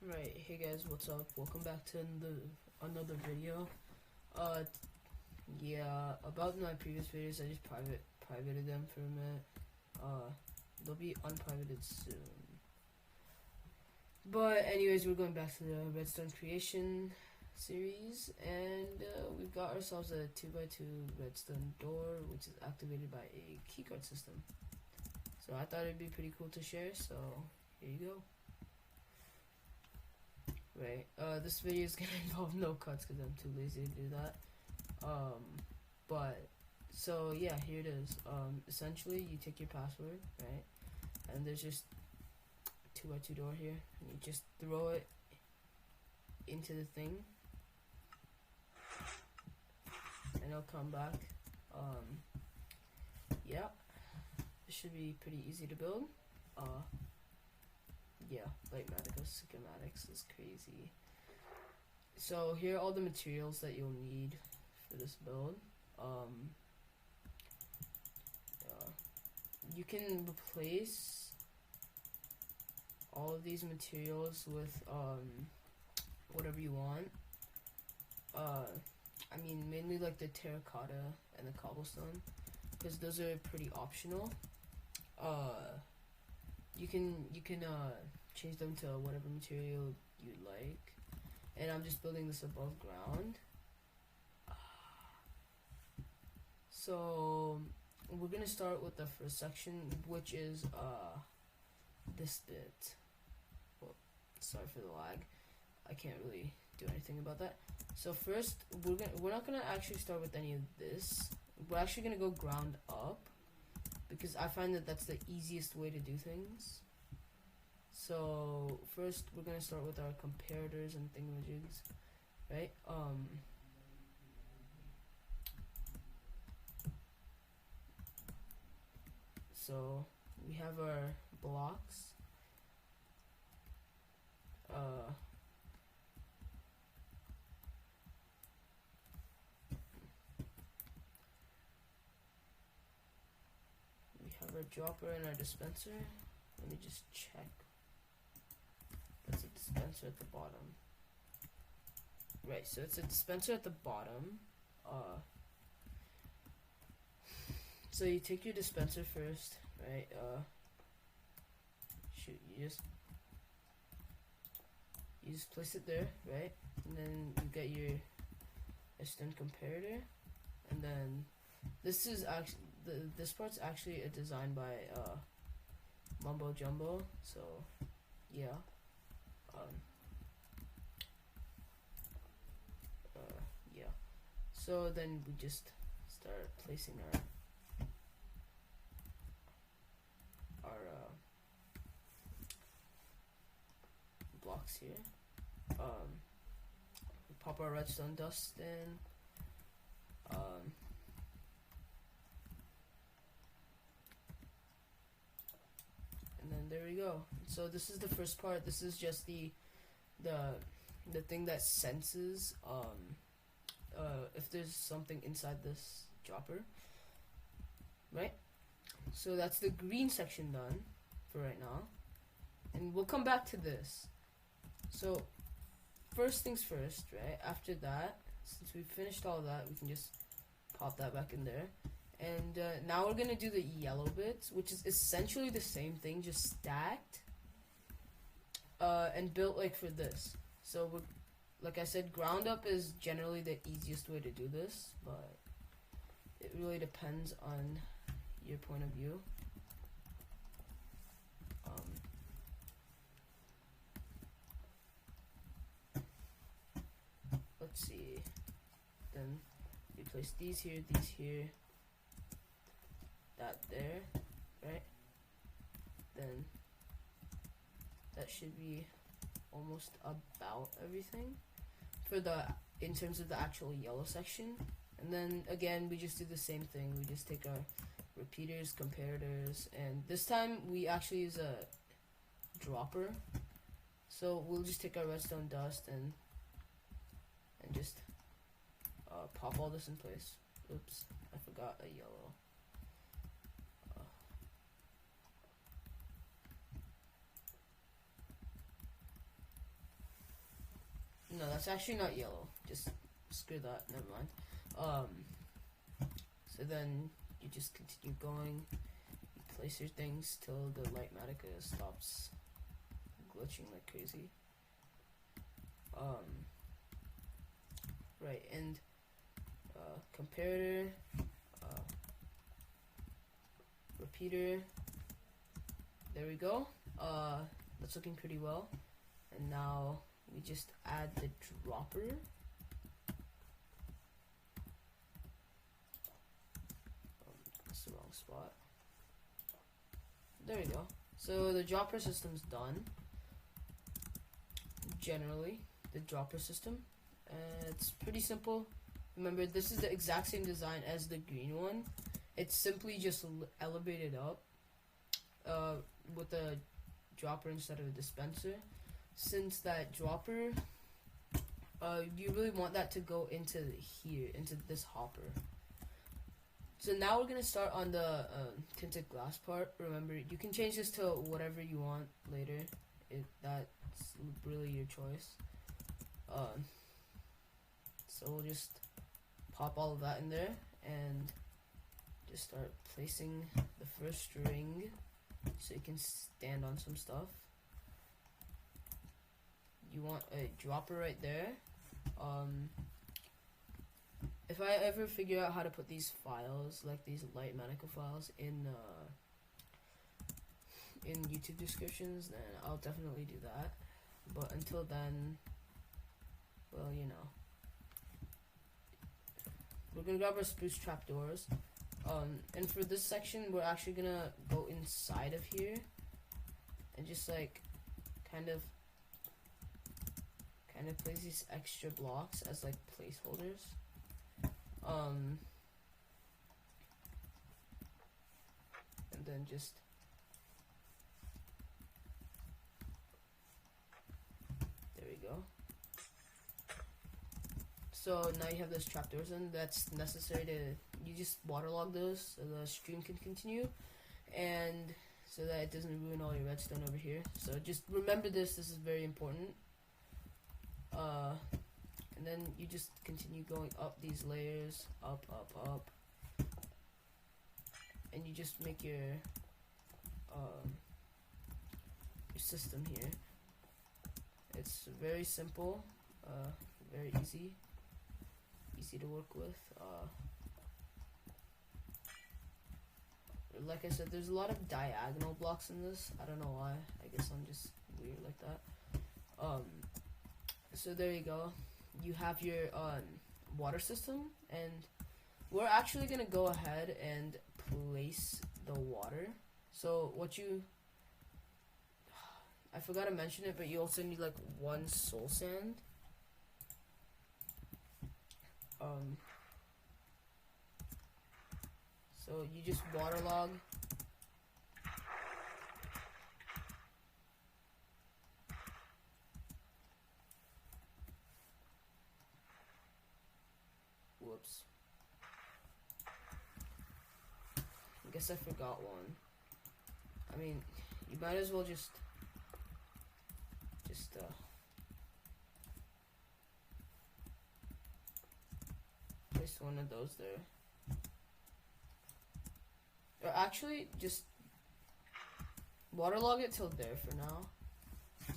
Right, hey guys, what's up? Welcome back to another video. Yeah, about my previous videos, I just privated them for a minute. They'll be unprivated soon. But anyways, we're going back to the Redstone creation series, and we've got ourselves a 2x2 redstone door, which is activated by a keycard system. So I thought it'd be pretty cool to share, so here you go. Right, this video is gonna involve no cuts because I'm too lazy to do that. But so yeah, here it is. Essentially, you take your password, right, and there's just 2x2 door here, and you just throw it into the thing, and it'll come back. Yeah, this should be pretty easy to build. Yeah, like schematics is crazy. So here are all the materials that you'll need for this build. You can replace all of these materials with whatever you want. I mean, mainly like the terracotta and the cobblestone, because those are pretty optional. You can change them to whatever material you like, and I'm just building this above ground. So we're gonna start with the first section, which is this bit. Well, sorry for the lag. I can't really do anything about that. So first, we're not gonna actually start with any of this. We're actually gonna go ground up, because I find that that's the easiest way to do things. So first, we're gonna start with our comparators and thingamajigs, right? So we have our blocks. We have our dropper and our dispenser. Let me just check. That's a dispenser at the bottom. Right, so it's a dispenser at the bottom. So you take your dispenser first, right? Shoot, you just place it there, right? And then you get your Piston comparator, and then this is actually this part's actually a design by Mumbo Jumbo. So yeah. Yeah. So then we just start placing our blocks here. We pop our redstone dust in. And then there we go. So this is the first part. This is just the thing that senses if there's something inside this dropper, right? So that's the green section done for right now, and we'll come back to this. So first things first, right? After that, since we finished all that, we can just pop that back in there. And now we're gonna do the yellow bits, which is essentially the same thing, just stacked and built like for this. So we're, like I said, ground up is generally the easiest way to do this, but it really depends on your point of view. Let's see. Then we place these here, that there, right? Then that should be almost about everything for in terms of the actual yellow section. And then again, we just do the same thing. We just take our repeaters, comparators, and this time we actually use a dropper. So we'll just take our redstone dust and just pop all this in place. Oops, I forgot a yellow. that's actually not yellow. Just screw that. Never mind. So then you just continue going. You place your things till the light matica stops glitching like crazy. Right, and comparator, repeater. There we go. That's looking pretty well. And now we just add the dropper. That's the wrong spot. There we go. So the dropper system's done. Generally, the dropper system. It's pretty simple. Remember, this is the exact same design as the green one. It's simply just elevated up with a dropper instead of a dispenser. Since that dropper, you really want that to go into here, into this hopper. So now we're gonna start on the tinted glass part. Remember, you can change this to whatever you want later. That's really your choice. So we'll just pop all of that in there and just start placing the first ring so you can stand on some stuff. You want a dropper right there. If I ever figure out how to put these files, like these light manica files, in YouTube descriptions, then I'll definitely do that. But until then, well, you know, we're gonna grab our spruce trapdoors. And for this section, we're actually gonna go inside of here and just like kind of place these extra blocks as like placeholders. And then just there we go. So now you have those trapdoors, and that's necessary to, you just waterlog those so the stream can continue, and so that it doesn't ruin all your redstone over here. So just remember this is very important. And then you just continue going up these layers, up, and you just make your system here. It's very simple, very easy to work with. Like I said, there's a lot of diagonal blocks in this. I don't know why. I guess I'm just weird like that. So there you go. You have your water system, and we're actually gonna go ahead and place the water. So what I forgot to mention it, but you also need like 1 soul sand. So you just waterlog. Whoops. I guess I forgot one. I mean, you might as well just place one of those there. Or actually, just waterlog it till there for now.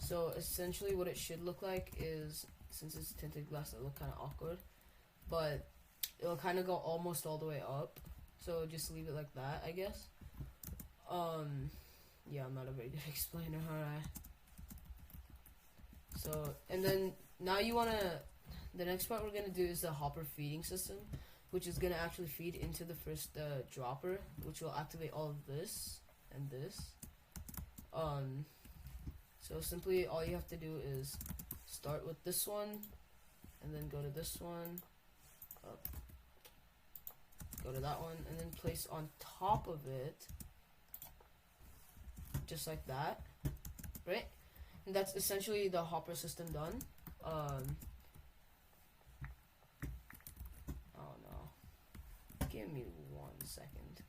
So essentially what it should look like is, since it's tinted glass, it'll look kind of awkward, but it'll kind of go almost all the way up. So just leave it like that, I guess. Yeah, I'm not a very good explainer, alright. So, and then now you wanna, the next part we're gonna do is the hopper feeding system, which is gonna actually feed into the first dropper, which will activate all of this and this. So simply all you have to do is start with this one, and then go to this one, up, go to that one, and then place on top of it, just like that, right? And that's essentially the hopper system done. Oh no. Give me 1 second.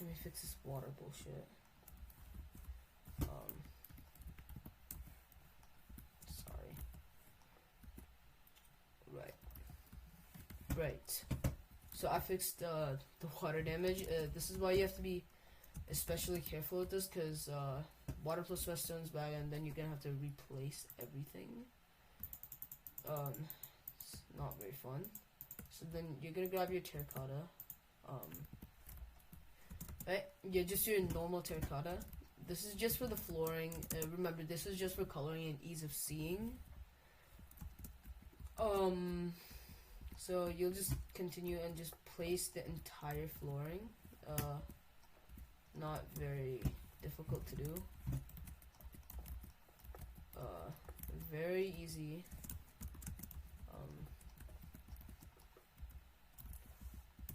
Let me fix this water bullshit. Sorry. So I fixed the water damage. This is why you have to be especially careful with this, because water plus redstone is bad, and then you're gonna have to replace everything. It's not very fun. So then you're gonna grab your terracotta. Right? Yeah, just your normal terracotta. This is just for the flooring. Remember, this is just for coloring and ease of seeing. So you'll just continue and just place the entire flooring. Not very difficult to do. Very easy.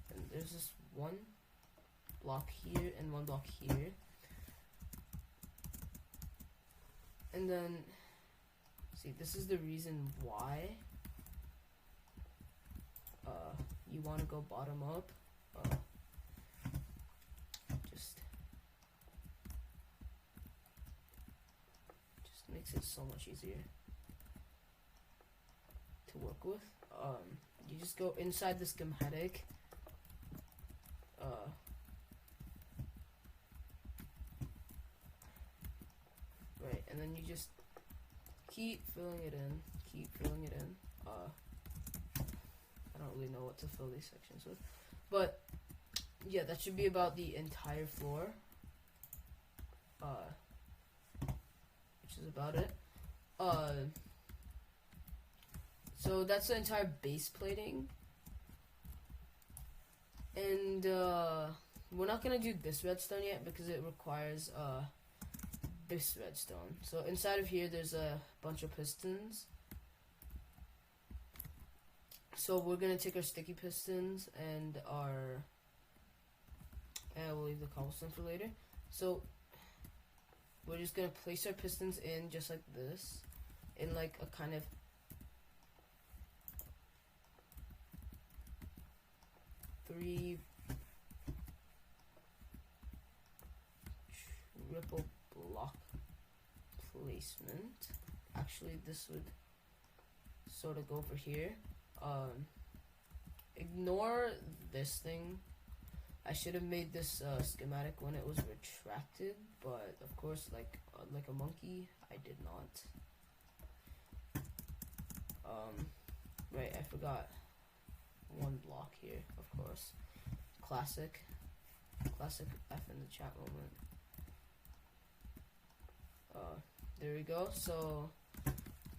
And there's just one block here and one block here. And then, see, this is the reason why you want to go bottom up. Just makes it so much easier to work with. You just go inside the schematic. Right, and then you just keep filling it in, I don't really know what to fill these sections with, but yeah, that should be about the entire floor, which is about it. So that's the entire base plating, and we're not gonna do this redstone yet because it requires this redstone. So inside of here there's a bunch of pistons. So we're gonna take our sticky pistons and we'll leave the cobblestone for later. So we're just gonna place our pistons in just like this, in like a kind of triple block placement. Actually, this would sort of go over here. Ignore this thing. I should have made this schematic when it was retracted, but of course, like a monkey, I did not. Right, I forgot one block here, of course. Classic F in the chat moment. There we go. So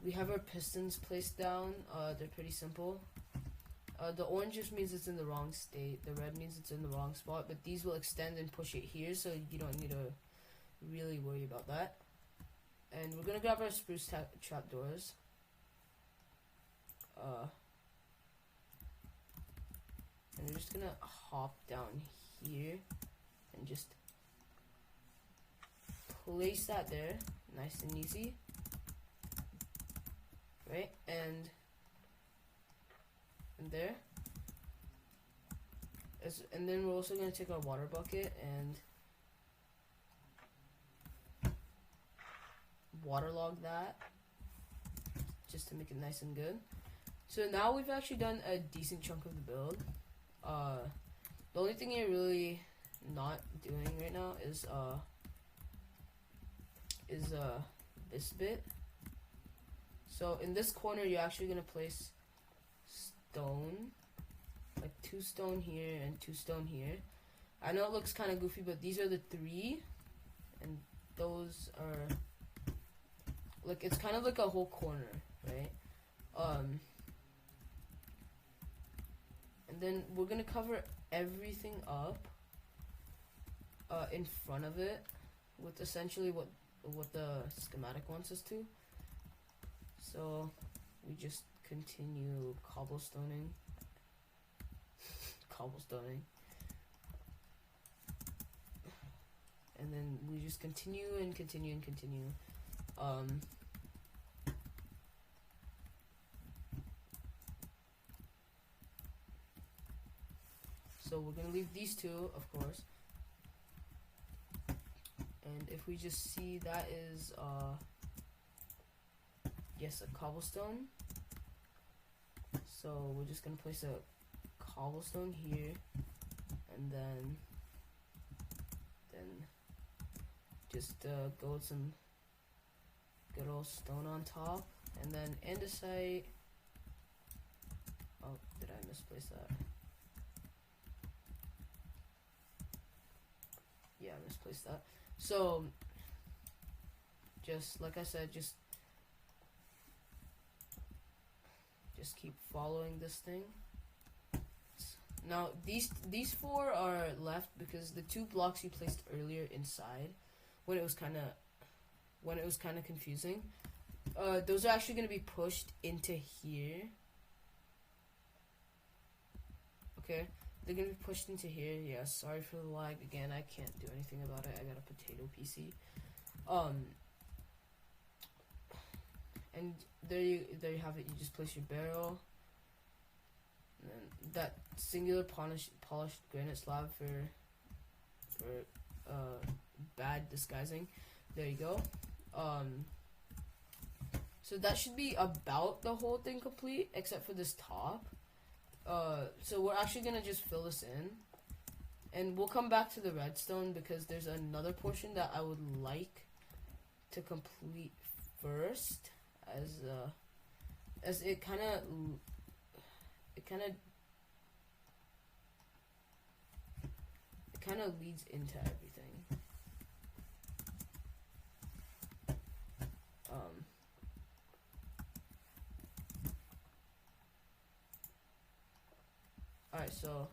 we have our pistons placed down. They're pretty simple. The orange just means it's in the wrong state. The red means it's in the wrong spot. But these will extend and push it here, so you don't need to really worry about that. And we're gonna grab our spruce trapdoors. And we're just gonna hop down here and just place that there, nice and easy. Right, and there. And then we're also going to take our water bucket and waterlog that, just to make it nice and good. So now we've actually done a decent chunk of the build. The only thing you're really not doing right now is this bit. So in this corner, you're actually gonna place stone, like 2 stone here and 2 stone here. I know it looks kind of goofy, but these are the 3, and those are like, it's kind of like a whole corner, right? And then we're gonna cover everything up in front of it with essentially what the schematic wants us to. So we just continue cobblestoning, and then we just continue and continue and continue. So we're gonna leave these 2, of course. And if we just see, that is yes, a cobblestone. So we're just gonna place a cobblestone here, and then just go with some good old stone on top, and then andesite. Oh, did I misplace that? Yeah, I misplaced that. So, just like I said, just keep following this thing. Now, these four are left because the 2 blocks you placed earlier inside, when it was kind of confusing, those are actually going to be pushed into here. Okay, they're going to be pushed into here. Yeah, sorry for the lag again. I can't do anything about it. I got a potato PC. And there you have it. You just place your barrel, and then that singular polished granite slab for bad disguising. There you go. So that should be about the whole thing complete, except for this top. So we're actually gonna just fill this in, and we'll come back to the redstone because there's another portion that I would like to complete first, as it kind of leads into everything. Alright, so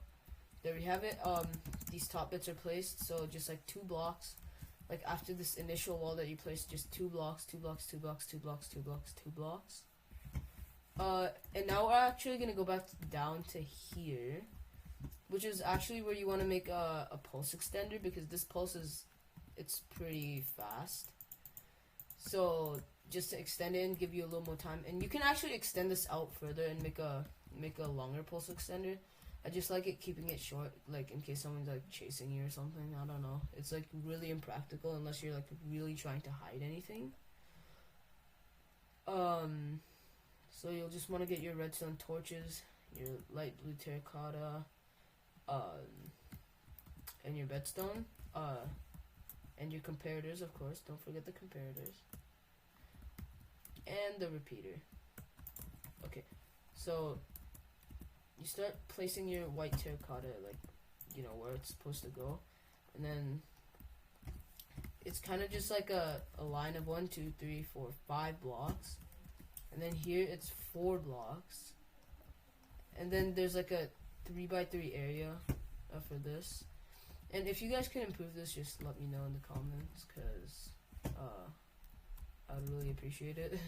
there we have it. These top bits are placed, so just like 2 blocks. Like after this initial wall that you placed, just 2 blocks, 2 blocks, 2 blocks, 2 blocks, 2 blocks, 2 blocks. And now we're actually gonna go back down to here, which is actually where you want to make a pulse extender, because this pulse it's pretty fast. So just to extend it and give you a little more time, and you can actually extend this out further and make a longer pulse extender. I just like it keeping it short, like in case someone's like chasing you or something. I don't know. It's like really impractical unless you're like really trying to hide anything. So you'll just want to get your redstone torches, your light blue terracotta, and your redstone, and your comparators, of course. Don't forget the comparators, and the repeater. Okay, so you start placing your white terracotta, like, you know, where it's supposed to go, and then it's kind of just like a line of 1, 2, 3, 4, 5 blocks, and then here it's 4 blocks, and then there's like a 3x3 area for this. And if you guys can improve this, just let me know in the comments, because I'd really appreciate it.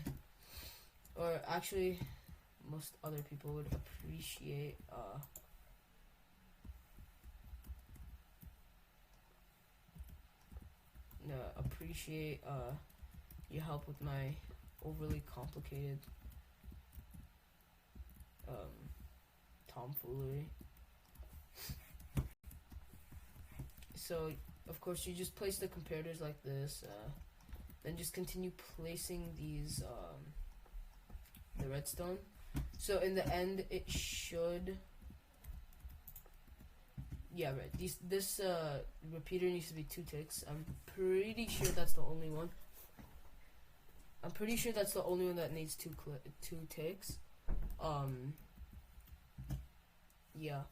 Or actually, most other people would appreciate your help with my overly complicated tomfoolery. So of course you just place the comparators like this, then just continue placing these the redstone. So in the end it should, yeah, right, this repeater needs to be 2 ticks. I'm pretty sure that's the only one. That needs 2 ticks. Yeah,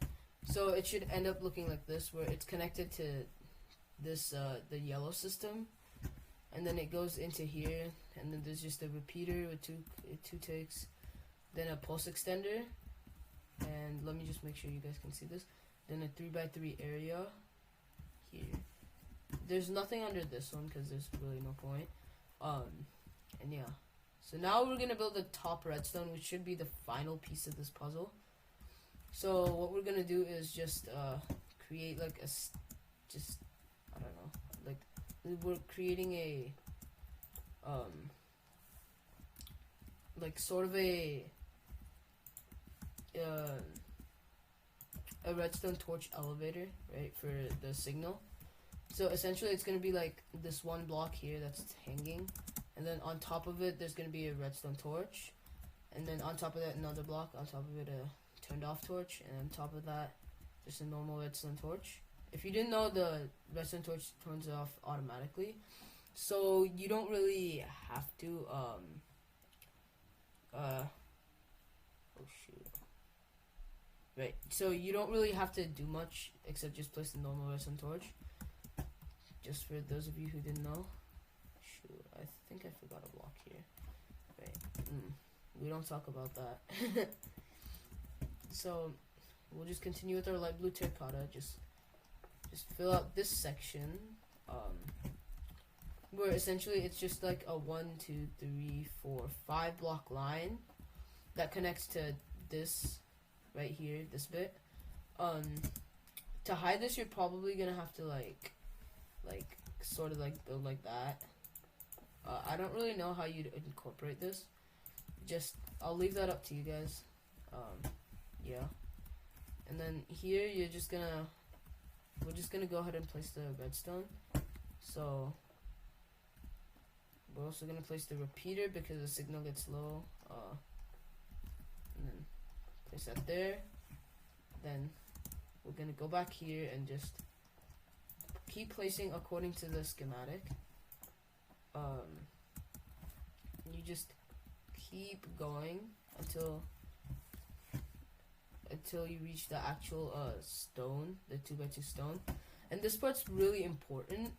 so it should end up looking like this, where it's connected to this the yellow system, and then it goes into here, and then there's just a repeater with two ticks, then a pulse extender, and let me just make sure you guys can see this, then a 3x3 area here. There's nothing under this one because there's really no point. And yeah, so now we're gonna build the top redstone, which should be the final piece of this puzzle. So what we're gonna do is just create like I don't know, like we're creating a like sort of a redstone torch elevator, right, for the signal. So essentially it's going to be like this one block here that's hanging, and then on top of it there's going to be a redstone torch, and then on top of that another block, on top of it a turned off torch, and on top of that, just a normal redstone torch. If you didn't know, the redstone torch turns off automatically, so you don't really have to oh shoot. Right, so you don't really have to do much except just place the normal redstone torch. Just for those of you who didn't know. Shoot, I think I forgot a block here. Right, we don't talk about that. So, we'll just continue with our light blue terracotta. Just fill out this section. Where essentially it's just like a 1, 2, 3, 4, 5 block line that connects to this right here, this bit. To hide this, you're probably gonna have to like sort of like build like that. I don't really know how you'd incorporate this. I'll leave that up to you guys. Yeah. And then here we're just gonna go ahead and place the redstone. So we're also gonna place the repeater because the signal gets low. And then place that there. Then we're gonna go back here and just keep placing according to the schematic. You just keep going until you reach the actual stone, the 2x2 stone. And this part's really important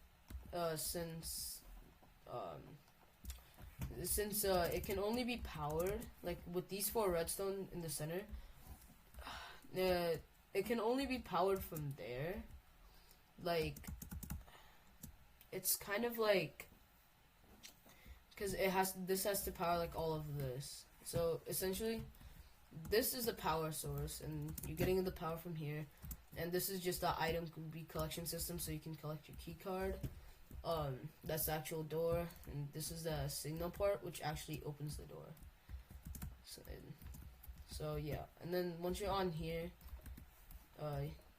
since it can only be powered, like with these 4 redstone in the center, it can only be powered from there. Like, it's kind of like, because this has to power like all of this. So essentially this is the power source, and you're getting the power from here, and this is just the item collection system, so you can collect your key card. That's the actual door, and this is the signal part, which actually opens the door. So yeah, and then once you're on here,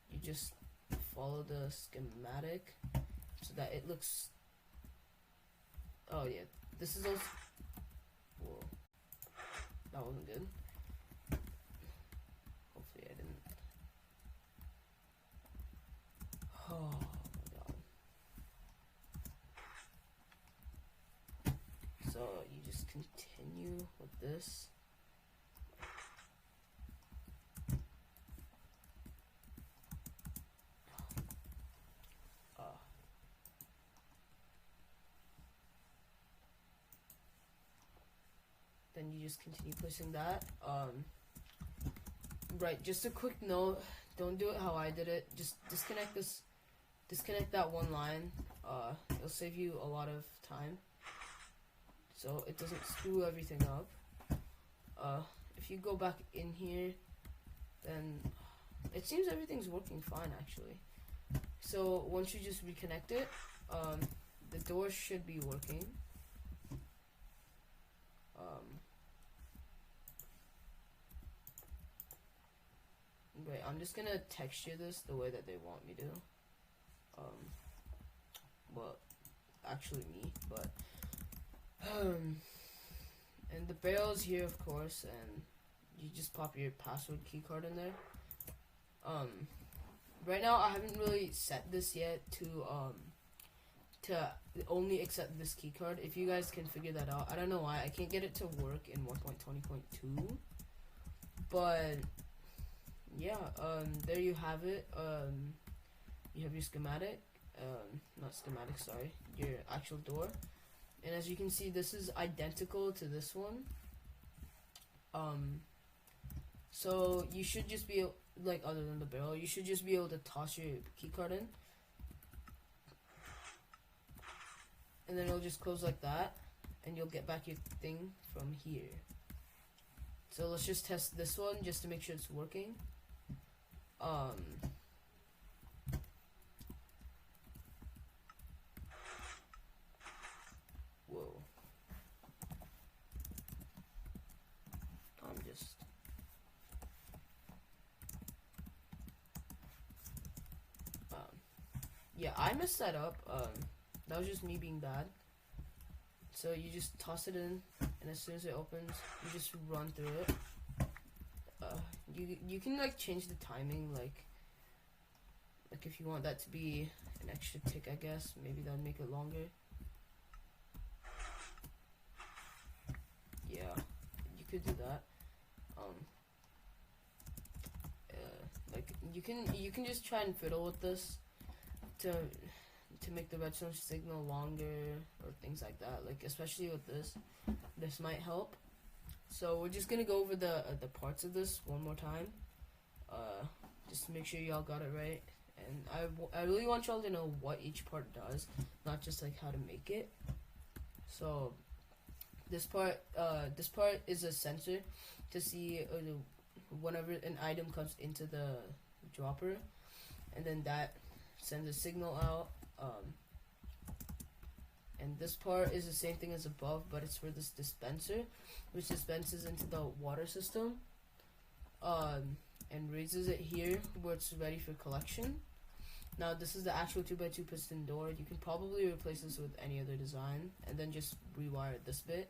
you just follow the schematic so that it looks. Oh yeah, this is also. Whoa, that wasn't good. Hopefully I didn't. Oh my god. So you just continue with this. Then you just continue placing that. Right, just a quick note, don't do it how I did it. Just disconnect that one line. It'll save you a lot of time, so it doesn't screw everything up. If you go back in here, then it seems everything's working fine actually. So once you just reconnect it, the door should be working. Wait, I'm just gonna texture this the way that they want me to. Well, actually me, but and the barrel's here, of course, and you just pop your password keycard in there. Right now I haven't really set this yet to only accept this keycard. If you guys can figure that out, I don't know why I can't get it to work in 1.20.2, but yeah, there you have it. You have your schematic, not schematic, sorry, your actual door, and as you can see, this is identical to this one. So you should just be like, other than the barrel, you should just be able to toss your keycard in, and then it'll just close like that, and you'll get back your thing from here. So let's just test this one just to make sure it's working. Whoa. I'm just. Yeah, I messed that up. That was just me being bad. So you just toss it in, and as soon as it opens, you just run through it. you can like change the timing, like if you want that to be an extra tick, I guess maybe that'll make it longer. Yeah, you could do that. Like you can just try and fiddle with this to make the redstone signal longer or things like that. Like especially with this might help. So we're just gonna go over the parts of this one more time, just to make sure y'all got it right. And I really want y'all to know what each part does, not just like how to make it. So this part is a sensor to see whenever an item comes into the dropper, and then that sends a signal out. And this part is the same thing as above, but it's for this dispenser, which dispenses into the water system, and raises it here where it's ready for collection. Now this is the actual 2x2 piston door. You can probably replace this with any other design, and then just rewire this bit.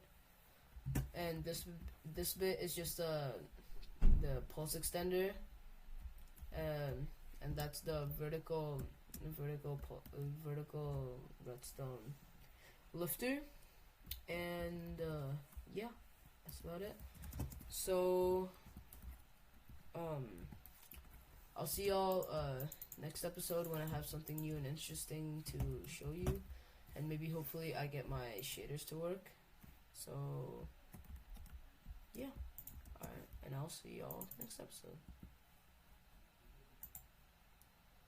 And this bit is just the pulse extender, and that's the vertical redstone lifter. And yeah, that's about it. So I'll see y'all next episode when I have something new and interesting to show you, and maybe hopefully I get my shaders to work. So yeah, alright, and I'll see y'all next episode.